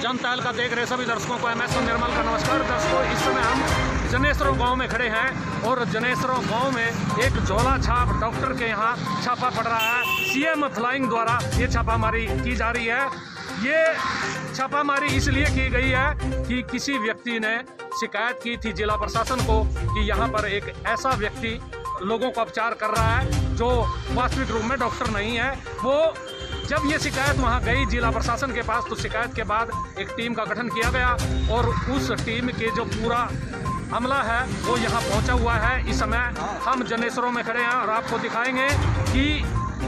जनता तहलका देख रहे सभी दर्शकों को MS निर्मल का नमस्कार। दर्शकों, इस समय हम जनेश्वर गांव में खड़े हैं और जनेश्वर गांव में एक झोला छाप डॉक्टर के यहाँ छापा पड़ रहा है। CM फ्लाइंग द्वारा ये छापामारी की जा रही है। ये छापामारी इसलिए की गई है कि किसी व्यक्ति ने शिकायत की थी जिला प्रशासन को कि यहाँ पर एक ऐसा व्यक्ति लोगों का उपचार कर रहा है जो वास्तविक रूप में डॉक्टर नहीं है। वो जब ये शिकायत वहाँ गई जिला प्रशासन के पास, तो शिकायत के बाद एक टीम का गठन किया गया और उस टीम के जो पूरा अमला है वो यहाँ पहुँचा हुआ है। इस समय हम जनेश्वरों में खड़े हैं और आपको दिखाएंगे कि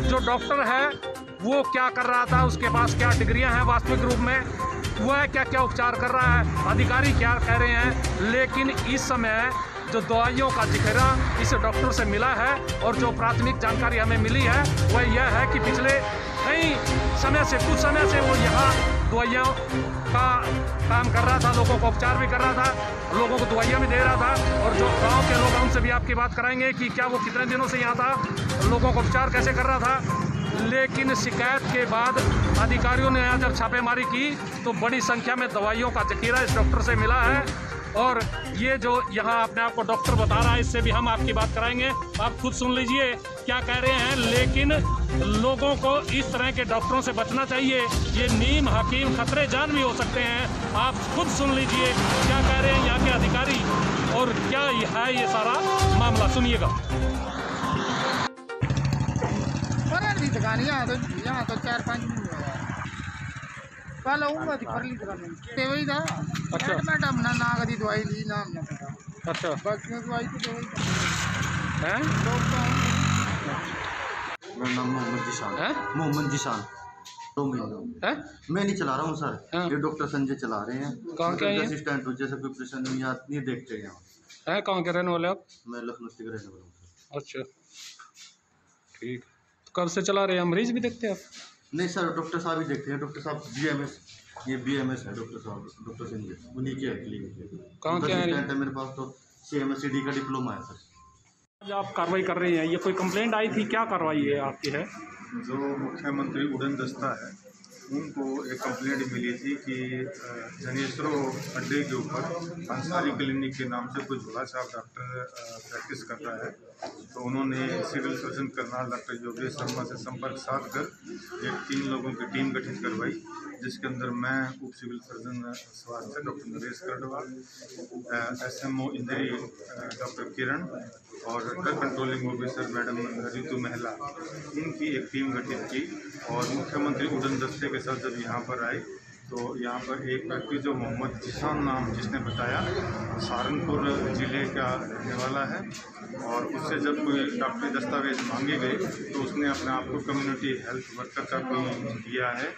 जो डॉक्टर है वो क्या कर रहा था, उसके पास क्या डिग्रियां हैं वास्तविक रूप में, वह क्या क्या उपचार कर रहा है, अधिकारी क्या कह रहे हैं। लेकिन इस समय जो दवाइयों का जिक्र इस डॉक्टर से मिला है और जो प्राथमिक जानकारी हमें मिली है वह यह है कि पिछले कुछ समय से वो यहाँ दवाइयों का काम कर रहा था, लोगों को उपचार भी कर रहा था, लोगों को दवाइयाँ भी दे रहा था। और जो गांव के लोग हैं उनसे भी आपकी बात कराएंगे कि क्या वो कितने दिनों से यहाँ था, लोगों को उपचार कैसे कर रहा था। लेकिन शिकायत के बाद अधिकारियों ने यहाँ जब छापेमारी की तो बड़ी संख्या में दवाइयों का जखीरा इस डॉक्टर से मिला है। और ये जो यहाँ अपने आप को डॉक्टर बता रहा है, इससे भी हम आपकी बात कराएंगे, आप खुद सुन लीजिए क्या कह रहे हैं। लेकिन लोगों को इस तरह के डॉक्टरों से बचना चाहिए, ये नीम हकीम खतरे जान भी हो सकते हैं। आप खुद सुन लीजिए क्या कह रहे हैं यहाँ के अधिकारी और क्या है ये सारा मामला, सुनिएगा। यहाँ तो 4-5 दिन कल आऊँगा तो वही था। अच्छा, मैडम ना कभी दवाई ली ना हमने पता। अच्छा, बस दवाई तो वही हैं। मेरा नाम मोहम्मद जीशान है। मोहम्मद जीशान 2 महीने है? मैं नहीं चला रहा हूँ सर, ये डॉक्टर संजय चला रहे हैं। कहाँ के हैं? असिस्टेंट जैसे कोई पेशेंट या नहीं देखते यहाँ है। कहाँ के रहने वाले आप? मैं लखनऊ से रहने वाला हूँ। अच्छा, ठीक। तो कब से चला रहे हैं? मरीज भी देखते हैं आप? नहीं सर, डॉक्टर साहब ही देखते हैं। डॉक्टर साहब BMS, ये BMS है डॉक्टर साहब, डॉक्टर संजय, उन्हीं के क्लिनिक। कहाँ के हैं? मेरे पास तो CMSCD का डिप्लोमा है सर। आज आप कार्रवाई कर रहे हैं, ये कोई कंप्लेंट आई थी, क्या कार्रवाई है आपकी है? जो मुख्यमंत्री उड़न दस्ता है उनको एक कंप्लेंट मिली थी कि जनेश्वर अड्डे के ऊपर अंसारी क्लिनिक के नाम से कोई झोला छाप डॉक्टर प्रैक्टिस कर रहा है। तो उन्होंने civil surgeon Karnal doctor Yogesh Sharma से संपर्क साध कर एक 3 लोगों की टीम गठित करवाई, जिसके अंदर मैं उप सिविल सर्जन स्वास्थ्य डॉक्टर नरेश करडवाल, SMO इंद्री डॉक्टर किरण और drug controlling officer madam Ritu महिला, इनकी एक टीम गठित की। और मुख्यमंत्री उड़न दस्ते के साथ जब यहाँ पर आए तो यहाँ पर एक व्यक्ति जो मोहम्मद जीशान नाम जिसने बताया, सहारनपुर ज़िले का रहने वाला है, और उससे जब कोई डॉक्टरी दस्तावेज मांगे गए तो उसने अपने आप को कम्युनिटी हेल्थ वर्कर का कोई दिया है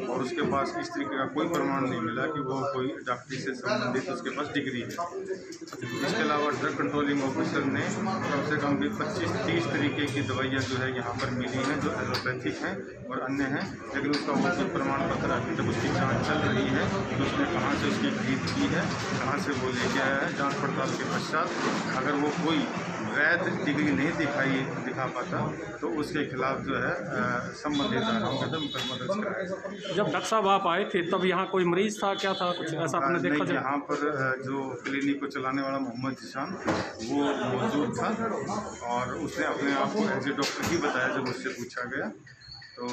और उसके पास इस तरीके का कोई प्रमाण नहीं मिला कि वो कोई डॉक्टरी से संबंधित उसके पास डिग्री है। इसके अलावा ड्रग कंट्रोलिंग ऑफिसर ने कम से कम भी 25-30 तरीके की दवाइयाँ जो है यहाँ पर मिली हैं जो एलोपैथिक हैं और अन्य हैं, लेकिन उसका वो कोई प्रमाण पत्र अभी तक उसकी जाँच चल रही है कि उसने कहाँ से उसकी खरीद की है, कहाँ से वो लेके आया है। जाँच पड़ताल के पश्चात अगर वो कोई वैध डिग्री नहीं दिखा पाता तो उसके खिलाफ जो है संबंधित धाराओं के तहत मुकदमा दर्ज कराया। जब डॉक्टर साहब आप आए थे तब यहाँ कोई मरीज था, क्या था, कुछ ऐसा आपने देखा? नहीं, यहाँ पर जो क्लिनिक को चलाने वाला मोहम्मद जीशान वो मौजूद था और उसने अपने आप को एज ए डॉक्टर ही बताया जब उससे पूछा गया। तो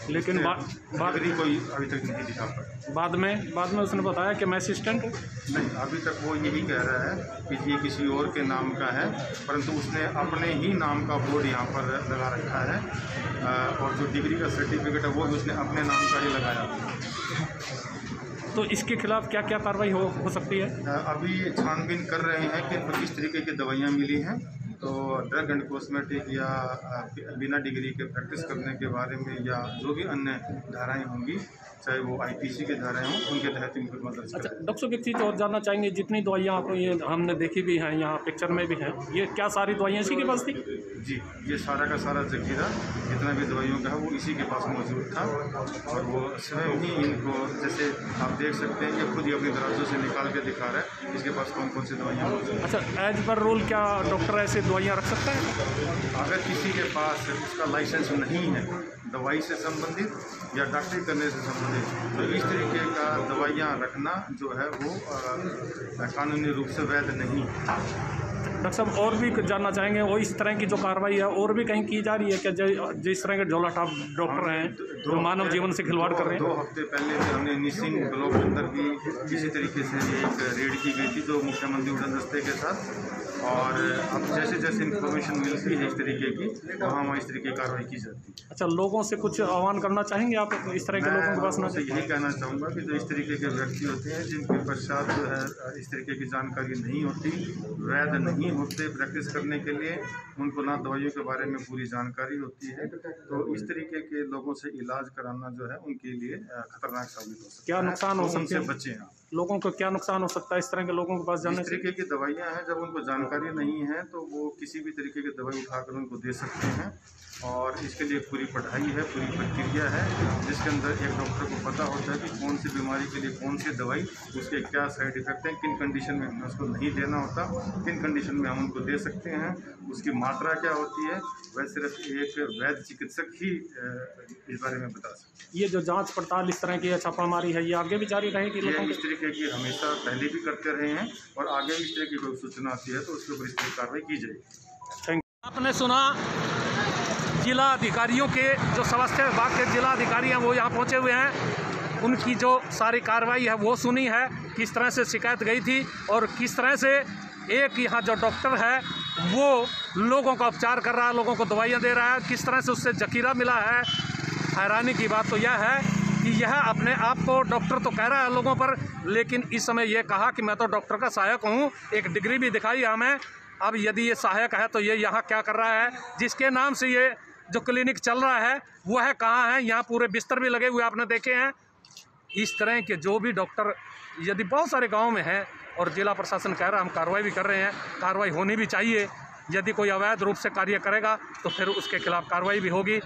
लेकिन डिग्री कोई अभी तक नहीं दिखा पाया। बाद में उसने बताया कि मैं असिस्टेंट हूँ। नहीं, अभी तक वो यही कह रहा है कि ये किसी और के नाम का है, परंतु उसने अपने ही नाम का बोर्ड यहाँ पर लगा रखा है और जो डिग्री का सर्टिफिकेट है वो भी उसने अपने नाम का ही लगाया। तो इसके खिलाफ क्या क्या कार्रवाई हो सकती है? अभी छानबीन कर रहे हैं कि किस तरीके की दवाइयाँ मिली हैं। तो ड्रग एंड कॉस्मेटिक या बिना डिग्री के प्रैक्टिस करने के बारे में या जो भी अन्य धाराएं होंगी, चाहे वो IPC के धाराएं हों, उनके तहत मुकदमा दर्ज अच्छा, डॉक्टर साहब एक चीज़ और जानना चाहेंगे, जितनी दवाइयाँ आपको ये हमने देखी भी हैं, यहाँ पिक्चर में भी हैं, ये क्या सारी दवाइयाँ इसी के पास थी? जी, ये सारा का सारा जखीरा जितना भी दवाइयों का है वो इसी के पास मौजूद था और वो स्वयं ही इनको, जैसे आप देख सकते हैं कि खुद ही अपनी दराजों से निकाल के दिखा रहा है इसके पास कौन कौन सी दवाइयाँ मौजूद हैं। अच्छा, एज पर रूल क्या डॉक्टर ऐसे दवाइयाँ रख सकता है? अगर किसी के पास उसका लाइसेंस नहीं है दवाई से संबंधित या डॉक्टरी करने से संबंधित, तो इस तरीके का दवाई दवाइयाँ रखना जो है वो कानूनी रूप से वैध नहीं। डॉक्टर साहब और भी जानना चाहेंगे, वो इस तरह की जो कार्रवाई है और भी कहीं की जा रही है क्या? जिस तरह के झोला छाप डॉक्टर हैं जो मानव जीवन से खिलवाड़ कर रहे हैं। 2 हफ्ते पहले भी हमने निसिंग ब्लॉक के अंदर भी इसी तरीके से एक रेड की गई थी जो मुख्यमंत्री उड़न दस्ते के साथ, और अब जैसे जैसे इन्फॉर्मेशन मिलती है इस तरीके की वहाँ इस तरीके की कार्रवाई की जाती है। अच्छा, लोगों से कुछ आह्वान करना चाहेंगे आप इस तरह के लोगों के पास? मैं से यही कहना चाहूँगा कि जो इस तरीके के व्यक्ति होते हैं जिनके पश्चात जो है इस तरीके की जानकारी नहीं होती, वैध नहीं होते प्रैक्टिस करने के लिए, उनको ना दवाइयों के बारे में पूरी जानकारी होती है, तो इस तरीके के लोगों से इलाज कराना जो है उनके लिए खतरनाक साबित हो सकता है। क्या नुकसान हो सकते हैं? बच्चे हैं लोगों को क्या नुकसान हो सकता है इस तरह के लोगों के पास जाने इस तरीके की दवाइयाँ हैं, जब उनको जानकारी नहीं है तो वो किसी भी तरीके की दवाई उठाकर उनको दे सकते हैं, और इसके लिए पूरी पढ़ाई है, पूरी प्रक्रिया है, जिसके अंदर एक डॉक्टर को पता होता है कि कौन सी बीमारी के लिए कौन सी दवाई, उसके क्या साइड इफेक्ट हैं, किन कंडीशन में हमें उसको नहीं देना होता, किन कंडीशन में हम उनको दे सकते हैं, उसकी मात्रा क्या होती है, वह सिर्फ एक वैध चिकित्सक ही इस बारे में बता सकते हैं। ये जो जांच पड़ताल इस तरह की छापामारी है, ये आगे भी जारी रहेगी? ये इस तरीके की हमेशा पहले भी करते रहे हैं और आगे भी इस तरह की कोई सूचना आती है तो उसके ऊपर इस तरह की कार्रवाई की जाएगी। Thank you. आपने सुना जिला अधिकारियों के, जो स्वास्थ्य विभाग के जिला अधिकारी हैं वो यहाँ पहुँचे हुए हैं, उनकी जो सारी कार्रवाई है वो सुनी है, किस तरह से शिकायत गई थी और किस तरह से एक यहाँ जो डॉक्टर है वो लोगों का उपचार कर रहा है, लोगों को दवाइयाँ दे रहा है, किस तरह से उससे जकीरा मिला है। हैरानी की बात तो यह है कि यह अपने आप को डॉक्टर तो कह रहा है लोगों पर, लेकिन इस समय ये कहा कि मैं तो डॉक्टर का सहायक हूँ, एक डिग्री भी दिखाई हमें। अब यदि ये सहायक है तो ये यहाँ क्या कर रहा है? जिसके नाम से ये जो क्लिनिक चल रहा है वो है कहाँ है? यहाँ पूरे बिस्तर भी लगे हुए आपने देखे हैं। इस तरह के जो भी डॉक्टर यदि बहुत सारे गाँव में हैं और जिला प्रशासन कह रहा है हम कार्रवाई भी कर रहे हैं, कार्रवाई होनी भी चाहिए। यदि कोई अवैध रूप से कार्य करेगा तो फिर उसके खिलाफ कार्रवाई भी होगी।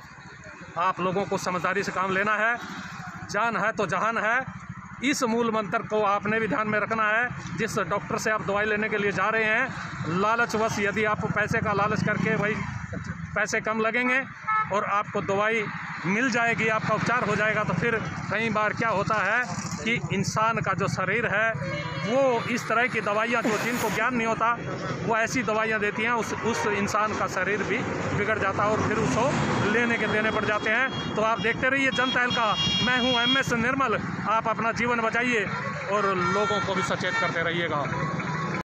आप लोगों को समझदारी से काम लेना है, जान है तो जहान है, इस मूल मंत्र को आपने भी ध्यान में रखना है। जिस डॉक्टर से आप दवाई लेने के लिए जा रहे हैं, लालचवश यदि आप पैसे का लालच करके भाई पैसे कम लगेंगे और आपको दवाई मिल जाएगी, आपका उपचार हो जाएगा, तो फिर कई बार क्या होता है कि इंसान का जो शरीर है वो इस तरह की दवाइयाँ, जो जिनको ज्ञान नहीं होता वो ऐसी दवाइयाँ देती हैं, उस इंसान का शरीर भी बिगड़ जाता है और फिर उसको लेने के देने पड़ जाते हैं। तो आप देखते रहिए जनता तहलका। मैं हूँ MS निर्मल। आप अपना जीवन बचाइए और लोगों को भी सचेत करते रहिएगा।